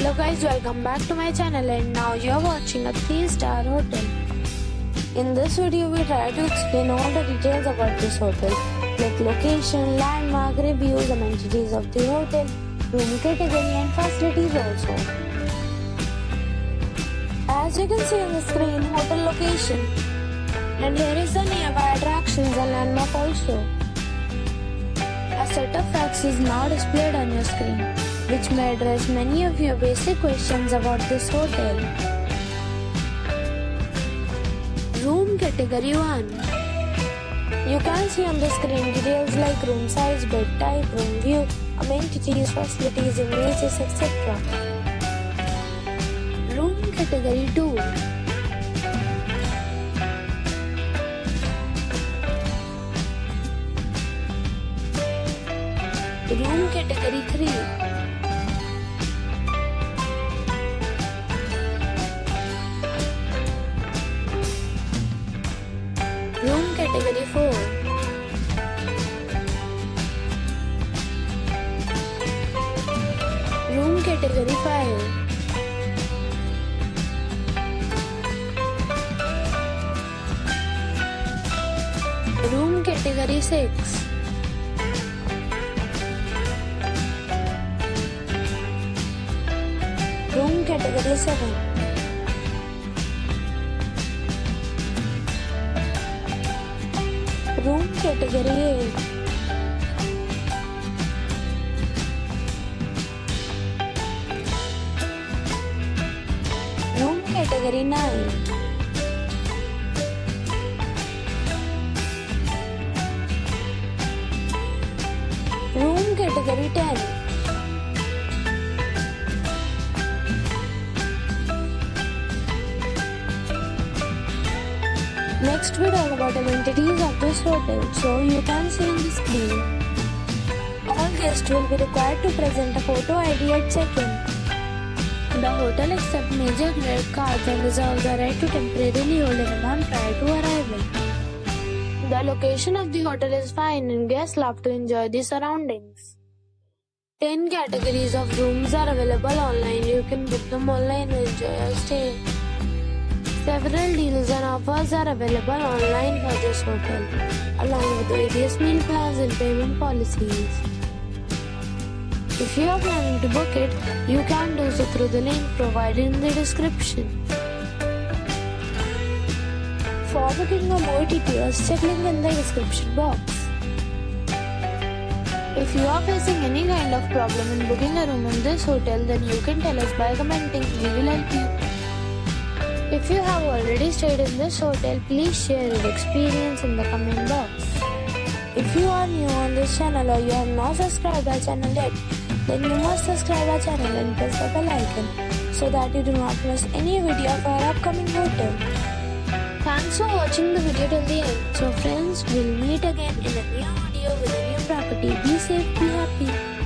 Hello guys, welcome back to my channel and now you are watching a 3-star hotel. In this video we try to explain all the details about this hotel like location, landmark, reviews, amenities of the hotel, room category and facilities also. As you can see on the screen, hotel location, and here is the nearby attractions and landmark also. A set of facts is now displayed on your screen, which may address many of your basic questions about this hotel. Room category 1. You can see on the screen details like room size, bed type, room view, amenities, facilities, images, etc. Room category 2. Room category 3. Room category 4. Room category 5. Room category 6. Room category 7. Room category 8. Room category 9. Room category 10. Next we talk about amenities of this hotel. So you can see on the screen, all guests will be required to present a photo ID at check-in. The hotel accepts major credit cards and reserves the right to temporarily hold an amount prior to arrival. The location of the hotel is fine and guests love to enjoy the surroundings. 10 categories of rooms are available online. You can book them online and enjoy your stay. Several deals and offers are available online for this hotel, along with various meal plans and payment policies. If you are planning to book it, you can do so through the link provided in the description. For booking or more details, check link in the description box. If you are facing any kind of problem in booking a room in this hotel, then you can tell us by commenting. We will help you. If you have already stayed in this hotel, please share your experience in the comment box. If you are new on this channel or you have not subscribed our channel yet, then you must subscribe our channel and press the bell icon so that you do not miss any video of our upcoming hotel. Thanks for watching the video till the end. So friends, we'll meet again in a new video with a new property. Be safe, be happy.